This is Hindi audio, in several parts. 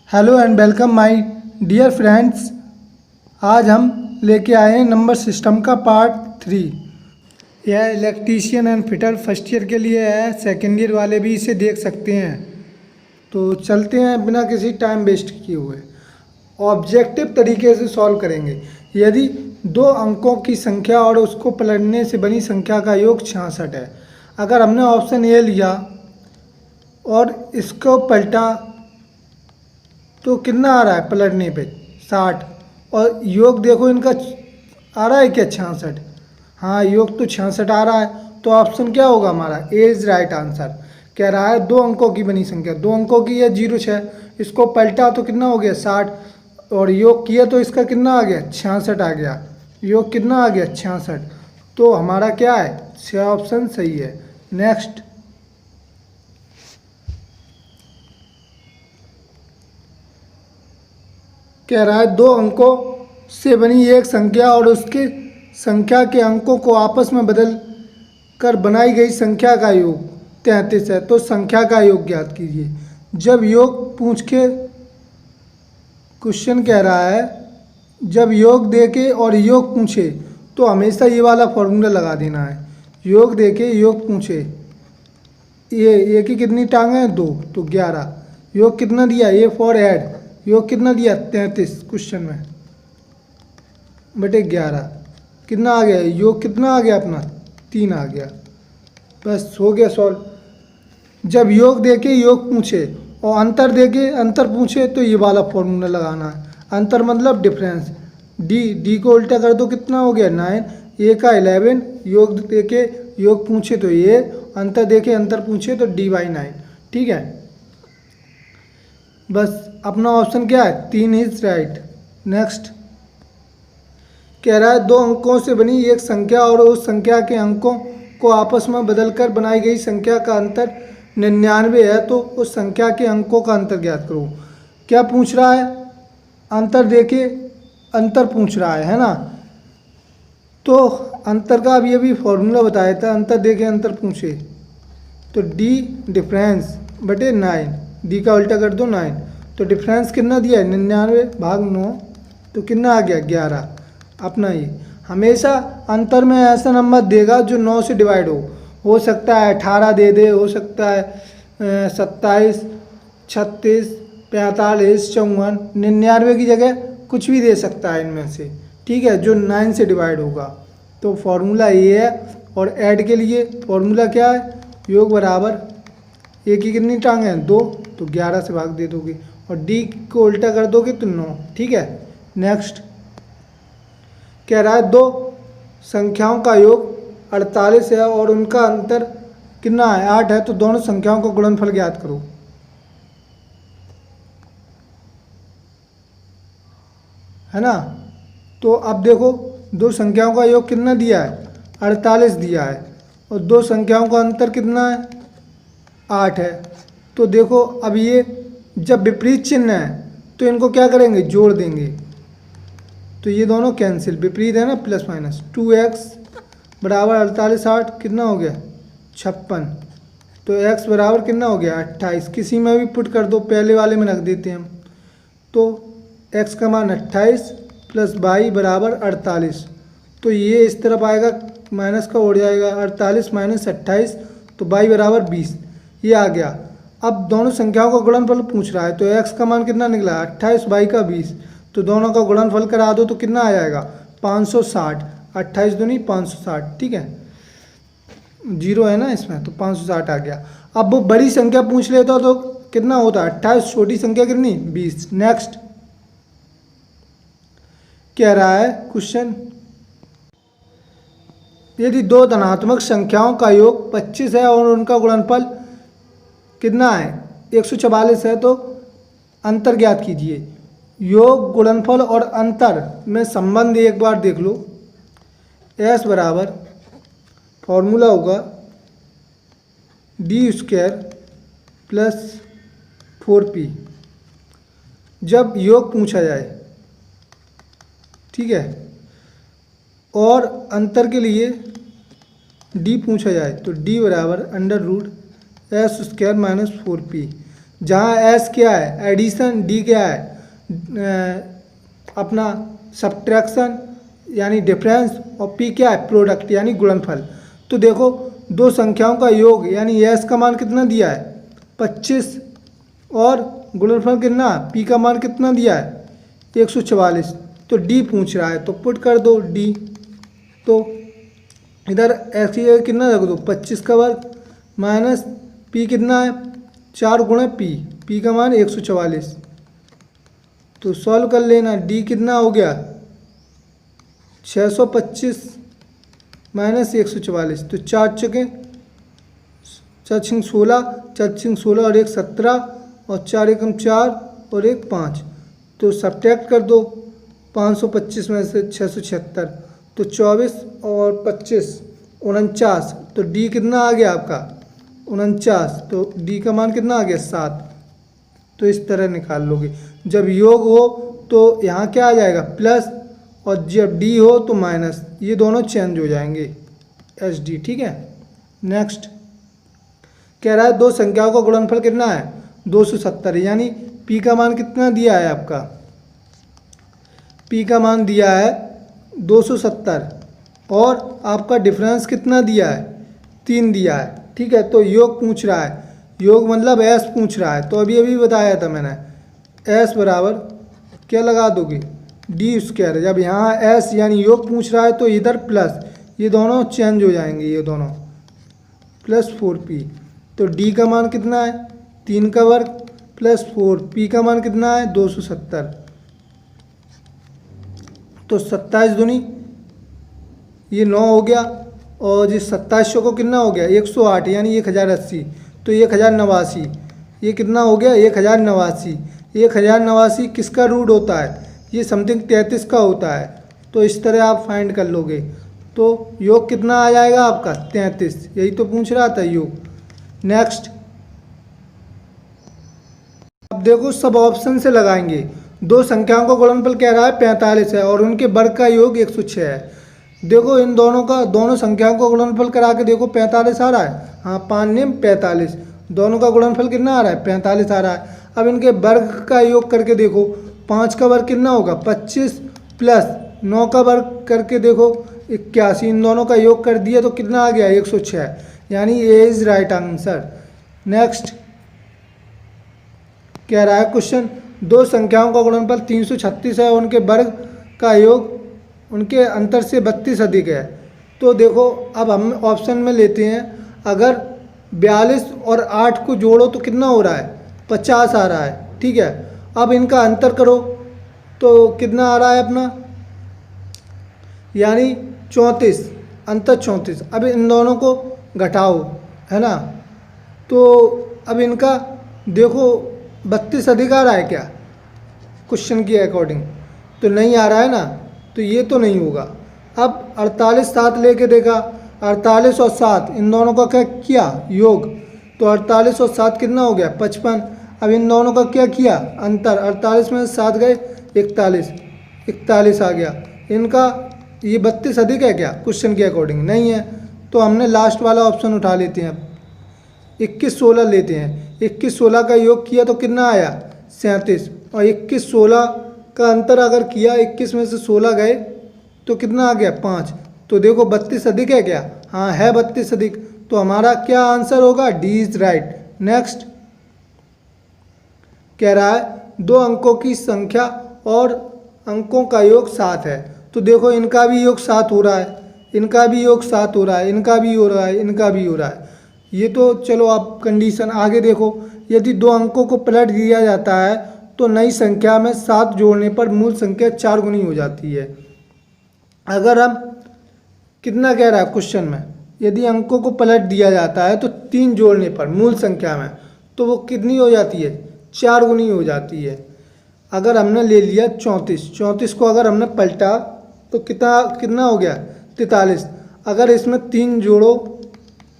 Hello and welcome my dear friends. आज हम लेके आए हैं नंबर सिस्टम का पार्ट 3। यह electrician and fitter first year के लिए है, सेकेंड ईयर वाले भी इसे देख सकते हैं। तो चलते हैं बिना किसी टाइम वेस्ट किए हुए, ऑब्जेक्टिव तरीके से सॉल्व करेंगे। यदि दो अंकों की संख्या और उसको पलटने से बनी संख्या का योग 66 है। अगर हमने ऑप्शन ए लिया और इसको पलटा तो कितना आ रहा है पलटने पे 60, और योग देखो इनका आ रहा है क्या 66। हाँ, योग तो 66 आ रहा है, तो ऑप्शन क्या होगा हमारा, ए इज राइट आंसर। कह रहा है दो अंकों की बनी संख्या, दो अंकों की है 06, इसको पलटा तो कितना हो गया 60, और योग किया तो इसका कितना आ गया 66 आ गया। योग कितना आ गया 66, तो हमारा क्या है, छः ऑप्शन सही है। नेक्स्ट, कह रहा है दो अंकों से बनी एक संख्या और उसके संख्या के अंकों को आपस में बदल कर बनाई गई संख्या का योग 33 है, तो संख्या का योग ज्ञात कीजिए। जब योग पूछ के क्वेश्चन कह रहा है, जब योग दे के और योग पूछे तो हमेशा ये वाला फॉर्मूला लगा देना है। योग दे के योग पूछे, ये की कितनी टांगें हैं, 2, तो 11। योग कितना दिया, ए फॉर ऐड, योग कितना दिया 33 क्वेश्चन में बटे 11, कितना आ गया, योग कितना आ गया अपना 3 आ गया। बस हो गया सॉल्व। जब योग देके योग पूछे और अंतर देके अंतर पूछे तो ये वाला फॉर्मूला लगाना है। अंतर मतलब डिफरेंस, डी को उल्टा कर दो, कितना हो गया 9, ए का 11, योग देके योग पूछे तो ये, अंतर देके अंतर पूछे तो D/9। ठीक है, बस अपना ऑप्शन क्या है, 3 इज राइट। नेक्स्ट, कह रहा है दो अंकों से बनी एक संख्या और उस संख्या के अंकों को आपस में बदलकर बनाई गई संख्या का अंतर 99 है, तो उस संख्या के अंकों का अंतर ज्ञात करो। क्या पूछ रहा है, अंतर देके अंतर पूछ रहा है ना, तो अंतर का अभी फॉर्मूला बताया था, अंतर देके अंतर पूछे तो डी डिफरेंस बटे 9, डी का उल्टा कर दो 9, तो डिफरेंस कितना दिया है 99 भाग 9, तो कितना आ गया 11। अपना ये हमेशा अंतर में ऐसा नंबर देगा जो 9 से डिवाइड हो सकता है 18 दे दे, हो सकता है 27, 36, 45, 54, 99 की जगह कुछ भी दे सकता है इनमें से। ठीक है, जो 9 से डिवाइड होगा। तो फॉर्मूला ये है, और ऐड के लिए फॉर्मूला क्या है, योग बराबर ए की कितनी टांग है 2, तो 11 से भाग दे दोगे और डी को उल्टा कर दोगे तो 9। ठीक है, नेक्स्ट, कह रहा है दो संख्याओं का योग 48 है और उनका अंतर कितना है 8 है, तो दोनों संख्याओं का गुणनफल ज्ञात करो। है ना, तो अब देखो दो संख्याओं का योग कितना दिया है 48 दिया है, और दो संख्याओं का अंतर कितना है 8 है। तो देखो अब ये जब विपरीत चिन्ह है तो इनको क्या करेंगे, जोड़ देंगे, तो ये दोनों कैंसिल, विपरीत है ना, प्लस माइनस 2x बराबर 48 8 कितना हो गया 56, तो x बराबर कितना हो गया 28। किसी में भी पुट कर दो, पहले वाले में रख देते हैं हम, तो x का मान 28 प्लस y बराबर 48, तो ये इस तरफ आएगा, माइनस का उड़ जाएगा, 48 माइनस 28, तो y बराबर 20, ये आ गया। अब दोनों संख्याओं का गुणनफल पूछ रहा है, तो x का मान कितना निकला 28, y का 20, तो दोनों का गुणनफल करा दो तो कितना आ जाएगा 560, 28 दूनी 560। ठीक है, जीरो है ना इसमें, तो 560 आ गया। अब वो बड़ी संख्या पूछ लेता तो कितना होता है 28, छोटी संख्या कितनी 20। नेक्स्ट, कह रहा है क्वेश्चन, यदि दो धनात्मक संख्याओं का योग 25 है और उनका गुणनफल कितना है 144 है, तो अंतर ज्ञात कीजिए। योग, गुणनफल और अंतर में संबंध एक बार देख लो। S बराबर फॉर्मूला होगा d² प्लस 4p जब योग पूछा जाए। ठीक है, और अंतर के लिए d पूछा जाए तो d बराबर √S² - 4p। जहाँ एस क्या है एडिशन, डी क्या है अपना सब्ट्रैक्शन यानी डिफरेंस, और पी क्या है प्रोडक्ट यानी गुणनफल। तो देखो दो संख्याओं का योग यानी एस का मान कितना दिया है 25 और गुणनफल कितना पी का मान कितना दिया है 144। तो डी पूछ रहा है तो पुट कर दो डी। तो इधर एक्स की जगह कितना रख दो 25 का वर्ग माइनस पी कितना है 4 गुणे पी का मान 144। तो सॉल्व कर लेना, डी कितना हो गया 625 माइनस 144। तो 4 चुके 4 छिंग 16, 4 छिंग 16 और 1 17 और 4 एकम 4 और 1 5। तो सब्ट्रैक्ट कर दो 525 में से 676। तो 24 और 25 49। तो डी कितना आ गया आपका 49। तो डी का मान कितना आ गया 7। तो इस तरह निकाल लोगे। जब योग हो तो यहाँ क्या आ जाएगा प्लस, और जब डी हो तो माइनस, ये दोनों चेंज हो जाएंगे एच डी। ठीक है। नेक्स्ट कह रहा है दो संख्याओं का गुणनफल कितना है 270, यानी पी का मान कितना दिया है आपका पी का मान दिया है 270 और आपका डिफरेंस कितना दिया है 3 दिया है। ठीक है। तो योग पूछ रहा है, योग मतलब एस पूछ रहा है। तो अभी अभी बताया था मैंने एस बराबर क्या लगा दोगे डी स्क्वायर। जब यहाँ एस यानी योग पूछ रहा है तो इधर प्लस, ये दोनों चेंज हो जाएंगे, ये दोनों प्लस 4p। तो डी का मान कितना है 3 का वर्ग प्लस 4, पी का मान कितना है 270। तो 27 दूनी ये 9 हो गया, और जिस 2700 को कितना हो गया 108 यानी 1080। तो 1089 ये कितना हो गया 1089। 1089 किसका रूट होता है ये समथिंग 33 का होता है। तो इस तरह आप फाइंड कर लोगे। तो योग कितना आ जाएगा आपका 33, यही तो पूछ रहा था योग। नेक्स्ट अब देखो सब ऑप्शन से लगाएंगे। दो संख्याओं का गुणनफल कह रहा है 45 है और उनके वर्ग का योग 106 है। देखो इन दोनों संख्याओं का गुणनफल करा के देखो 45 आ रहा है, हाँ 5 निम 45, दोनों का गुणनफल कितना आ रहा है 45 आ रहा है। अब इनके वर्ग का योग करके देखो, 5 का वर्ग कितना होगा 25 प्लस 9 का वर्ग करके देखो 81, इन दोनों का योग कर दिया तो कितना आ गया 106, यानी ए इज राइट आंसर। नेक्स्ट कह रहा है क्वेश्चन दो संख्याओं का गुणनफल 336 है, उनके वर्ग का योग उनके अंतर से 32 अधिक है। तो देखो अब हम ऑप्शन में लेते हैं, अगर 42 और 8 को जोड़ो तो कितना हो रहा है 50 आ रहा है। ठीक है। अब इनका अंतर करो तो कितना आ रहा है अपना यानी 34, अंतर 34। अब इन दोनों को घटाओ है ना, तो अब इनका देखो 32 अधिक आ रहा है क्या क्वेश्चन के अकॉर्डिंग, तो नहीं आ रहा है ना, तो ये तो नहीं होगा। अब 48 7 लेके देखा, 48 और 7 इन दोनों का क्या किया योग, तो 48 और 7 कितना हो गया 55। अब इन दोनों का क्या किया अंतर, 48 में 7 गए 41 आ गया। इनका ये 32 अधिक है क्या क्वेश्चन के अकॉर्डिंग, नहीं है। तो हमने लास्ट वाला ऑप्शन उठा लेते हैं, 21 16 लेते हैं। 21 16 का योग किया तो कितना आया 37, और 21 16 का अंतर अगर किया 21 में से 16 गए तो कितना आ गया 5। तो देखो 32 अधिक है क्या, हाँ है 32 अधिक। तो हमारा क्या आंसर होगा डी इज राइट। नेक्स्ट कह रहा है दो अंकों की संख्या और अंकों का योग 7 है। तो देखो इनका भी योग 7 हो रहा है, इनका भी योग 7 हो रहा है, इनका भी हो रहा है, इनका भी हो रहा है। ये तो चलो आप कंडीशन आगे देखो, यदि दो अंकों को पलट दिया जाता है तो नई संख्या में 7 जोड़ने पर मूल संख्या 4 गुनी हो जाती है। अगर हम कितना कह रहा है क्वेश्चन में, यदि अंकों को पलट दिया जाता है तो 3 जोड़ने पर मूल संख्या में तो वो कितनी हो जाती है 4 गुनी हो जाती है। अगर हमने ले लिया 34 को अगर हमने पलटा तो कितना हो गया 43। अगर इसमें 3 जोड़ो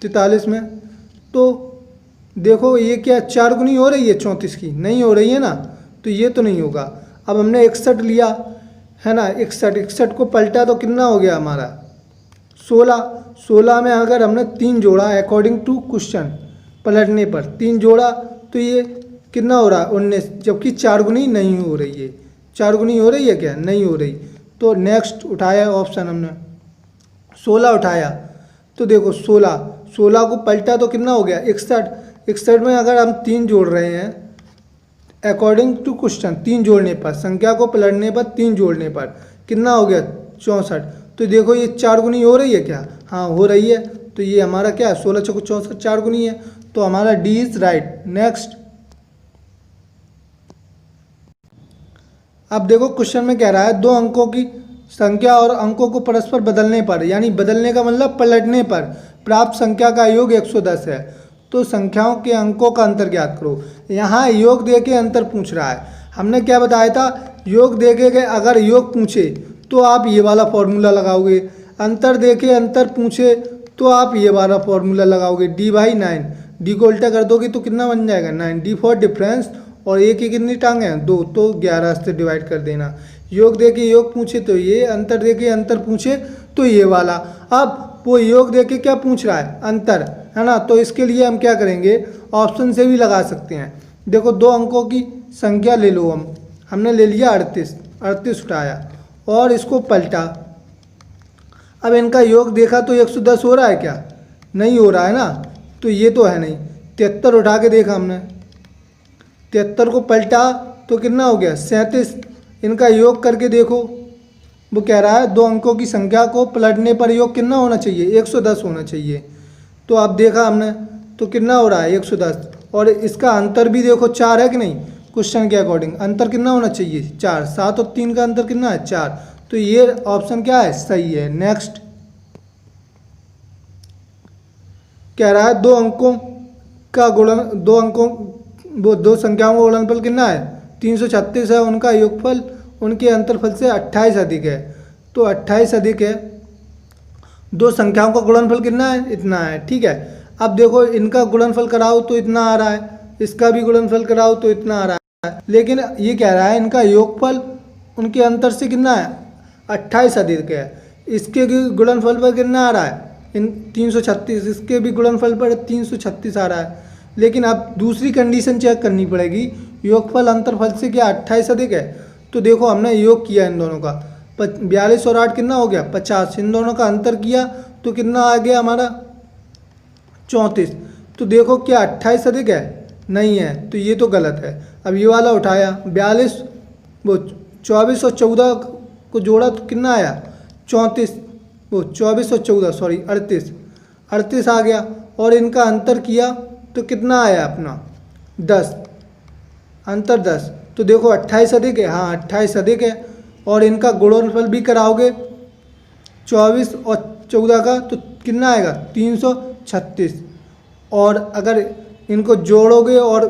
43 में तो देखो ये क्या 4 गुनी हो रही है 34 की, नहीं हो रही है ना, तो ये तो नहीं होगा। अब हमने 61 लिया है ना, 61 को पलटा तो कितना हो गया हमारा 16 में अगर हमने 3 जोड़ा अकॉर्डिंग टू क्वेश्चन, पलटने पर 3 जोड़ा तो ये कितना हो रहा है 19, जबकि 4 गुनी नहीं हो रही है। 4 गुनी हो रही है क्या, नहीं हो रही। तो नेक्स्ट उठाया ऑप्शन हमने 16 उठाया, तो देखो 16 को पलटा तो कितना हो गया 61। 61 में अगर हम 3 जोड़ रहे हैं अकॉर्डिंग टू क्वेश्चन, 3 जोड़ने पर, संख्या को पलटने पर 3 जोड़ने पर कितना हो गया 64। तो देखो ये 4 गुनी हो रही है क्या, हाँ हो रही है। तो ये हमारा क्या है 16 चौको 64 4 गुनी है, तो हमारा डी इज राइट। नेक्स्ट अब देखो क्वेश्चन में कह रहा है 2 अंकों की संख्या और अंकों को परस्पर बदलने पर, यानी बदलने का मतलब पलटने पर प्राप्त संख्या का योग 110 है। तो संख्याओं के अंकों का अंतर ज्ञात करो। यहाँ योग दे के अंतर पूछ रहा है। हमने क्या बताया था, योग दे के अगर योग पूछे तो आप ये वाला फॉर्मूला लगाओगे, अंतर दे के अंतर पूछे तो आप ये वाला फॉर्मूला लगाओगे, d/9। डी को उल्टा कर दोगे तो कितना बन जाएगा 9। डी फॉर डिफरेंस, और एक की कितनी टांग है 2, तो 11 से डिवाइड कर देना। योग दे के योग पूछे तो ये, अंतर दे के अंतर पूछे तो ये वाला। अब वो योग दे के क्या पूछ रहा है, अंतर, है ना। तो इसके लिए हम क्या करेंगे, ऑप्शन से भी लगा सकते हैं। देखो 2 अंकों की संख्या ले लो, हमने ले लिया 38 उठाया और इसको पलटा। अब इनका योग देखा तो 110 हो रहा है क्या, नहीं हो रहा है ना, तो ये तो है नहीं। 73 उठा के देखा हमने, 73 को पलटा तो कितना हो गया 37। इनका योग करके देखो, वो कह रहा है 2 अंकों की संख्या को पलटने पर योग कितना होना चाहिए 110 होना चाहिए। तो अब देखा हमने तो कितना हो रहा है 110, और इसका अंतर भी देखो 4 है कि नहीं, क्वेश्चन के अकॉर्डिंग अंतर कितना होना चाहिए 4। 7 और 3 का अंतर कितना है 4, तो ये ऑप्शन क्या है, सही है। नेक्स्ट कह रहा है 2 अंकों का गुणन, 2 अंकों वो 2 संख्याओं का गुणनफल कितना है 336 है, उनका योगफल उनके अंतरफल से 28 अधिक है। तो 28 अधिक है, 2 संख्याओं का गुणनफल कितना है, इतना है, ठीक है। अब देखो इनका गुणनफल कराओ तो इतना आ रहा है, इसका भी गुणनफल कराओ तो इतना आ रहा है, लेकिन ये कह रहा है इनका योगफल उनके अंतर से कितना है 28 अधिक है। इसके भी गुणनफल पर कितना आ रहा है इन 336, इसके भी गुणनफल पर 336 आ रहा है। लेकिन अब दूसरी कंडीशन चेक करनी पड़ेगी, योगफल अंतरफल से क्या 28 अधिक है। तो देखो हमने योग किया इन दोनों का, 42 और 8 कितना हो गया 50, इन दोनों का अंतर किया तो कितना आ गया हमारा 34। तो देखो क्या 28 अधिक है, नहीं है, तो ये तो गलत है। अब ये वाला उठाया 42, वो 24 और 14 को जोड़ा तो कितना आया 34, वो 24 और 14 सॉरी 38 आ गया, और इनका अंतर किया तो कितना आया अपना 10, अंतर 10। तो देखो 28 अधिक है, हाँ 28 अधिक है, और इनका गुणनफल भी कराओगे 24 और 14 का तो कितना आएगा 336, और अगर इनको जोड़ोगे और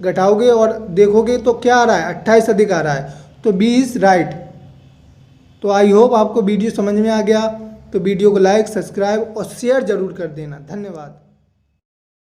घटाओगे और देखोगे तो क्या आ रहा है 28 अधिक आ रहा है, तो बी इज़ राइट। तो आई होप आपको वीडियो समझ में आ गया। तो वीडियो को लाइक, सब्सक्राइब और शेयर ज़रूर कर देना। धन्यवाद।